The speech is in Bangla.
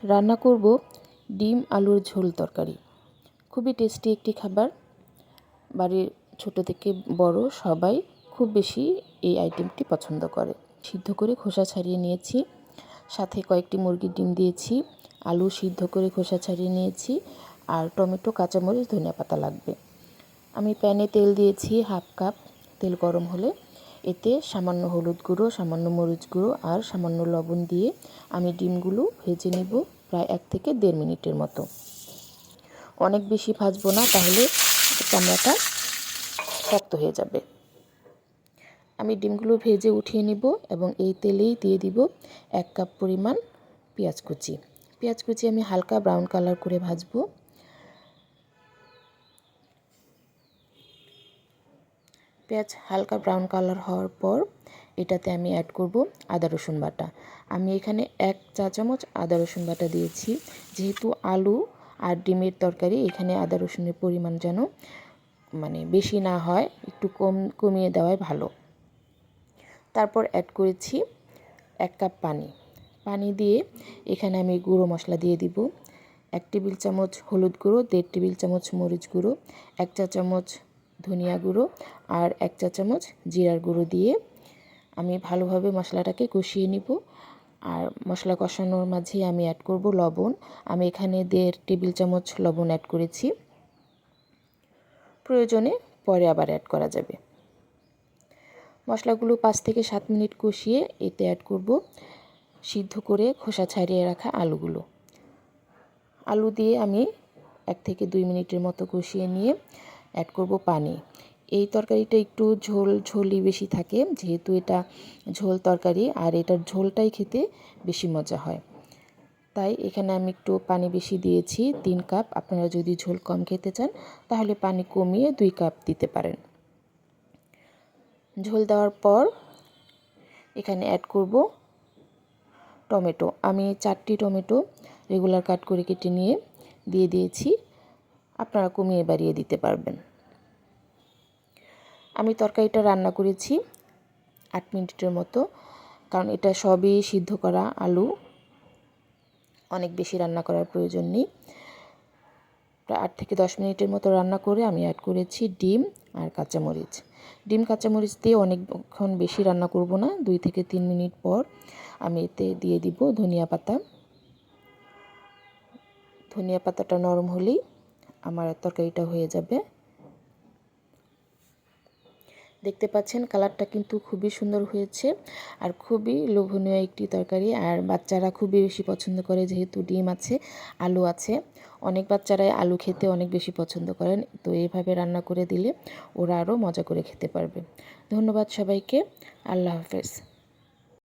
রান্না করব ডিম আলুর ঝোল তরকারি। খুবই টেস্টি একটি খাবার। বাড়ির ছোট থেকে বড় সবাই খুব বেশি এই আইটেমটি পছন্দ করে। সিদ্ধ করে খোসা ছাড়িয়ে নিয়েছি, সাথে কয়েকটি মুরগির ডিম দিয়েছি, আলু সিদ্ধ করে খোসা ছাড়িয়ে নিয়েছি, আর টমেটো, কাঁচামরিচ, ধনিয়াপাতা লাগবে। আমি প্যানে তেল দিয়েছি হাফ কাপ। তেল গরম হলে এতে সামান্য হলুদ গুঁড়ো, সামান্য মরিচ গুঁড়ো আর সামান্য লবণ দিয়ে আমি ডিমগুলো ভেজে নেব প্রায় 1 থেকে 1.5 মিনিটের মতো। অনেক বেশি ভাজবো না, তাহলে চামড়াটা শক্ত হয়ে যাবে। আমি ডিমগুলো ভেজে উঠিয়ে নিব এবং এই তেলেই দিয়ে দিব 1 কাপ পরিমাণ পেঁয়াজ কুচি। পেঁয়াজ কুচি আমি হালকা ব্রাউন কালার করে ভাজবো। পেঁয়াজ হালকা ব্রাউন কালার হওয়ার পর এটাতে আমি অ্যাড করব আদা রসুন বাটা। আমি এখানে 1 চা চামচ আদা রসুন বাটা দিয়েছি। যেহেতু আলু আর ডিমের তরকারি, এখানে আদা রসুনের পরিমাণ যেন বেশি না হয়, একটু কমিয়ে দেওয়াই ভালো। তারপর অ্যাড করেছি 1 কাপ পানি দিয়ে এখানে আমি গুঁড়ো মশলা দিয়ে দিব। 1 টেবিল চামচ হলুদ গুঁড়ো, 1.5 টেবিল চামচ মরিচ গুঁড়ো, 1 চা চামচ ধনিয়া গুঁড়ো আর 1 চা চামচ জিরার গুঁড়ো দিয়ে আমি ভালোভাবে মশলাটাকে কষিয়ে নিব। আর মশলা কষানোর মাঝে আমি অ্যাড করব লবণ। আমি এখানে 1.5 টেবিল চামচ লবণ অ্যাড করেছি। প্রয়োজনে পরে আবার অ্যাড করা যাবে। মশলাগুলো 5 থেকে 7 মিনিট কষিয়ে এতে অ্যাড করব সিদ্ধ করে খোসা ছাড়িয়ে রাখা আলুগুলো। আলু দিয়ে আমি 1 থেকে 2 মিনিটের মতো কষিয়ে নিয়ে অ্যাড করব পানি। এই তরকারিটা একটু ঝোলই বেশি থাকে, যেহেতু এটা ঝোল তরকারি আর এটার ঝোলটাই খেতে বেশি মজা হয়। তাই এখানে আমি একটু পানি বেশি দিয়েছি, 3 কাপ। আপনারা যদি ঝোল কম খেতে চান তাহলে পানি কমিয়ে 2 কাপ দিতে পারেন। ঝোল দেওয়ার পর এখানে অ্যাড করব টমেটো। আমি 4টি টমেটো রেগুলার কাট করে কেটে নিয়ে দিয়ে দিয়েছি। আপনারা কমিয়ে বাড়িয়ে দিতে পারবেন। আমি তরকারিটা রান্না করেছি 8 মিনিটের মতো, কারণ এটা সবই সিদ্ধ করা আলু, অনেক বেশি রান্না করার প্রয়োজন নেই। প্রায় 8 থেকে 10 মিনিটের মতো রান্না করে আমি অ্যাড করেছি ডিম আর কাঁচামরিচ। ডিম কাঁচামরিচ দিয়ে অনেকক্ষণ বেশি রান্না করব না, 2 থেকে 3 মিনিট পর আমি এতে দিয়ে দিব ধনিয়া পাতা। ধনিয়া পাতাটা নরম হলেই আমার তরকারিটা হয়ে যাবে। দেখতে পাচ্ছেন কালারটা কিন্তু খুবই সুন্দর হয়েছে আর খুবই লোভনীয় একটি তরকারি। আর বাচ্চারা খুবই বেশি পছন্দ করে, যেহেতু ডিম আছে, আলু আছে। অনেক বাচ্চারাই আলু খেতে অনেক বেশি পছন্দ করেন, তো এইভাবে রান্না করে দিলে ওরা আরও মজা করে খেতে পারবে। ধন্যবাদ সবাইকে। আল্লাহ হাফেজ।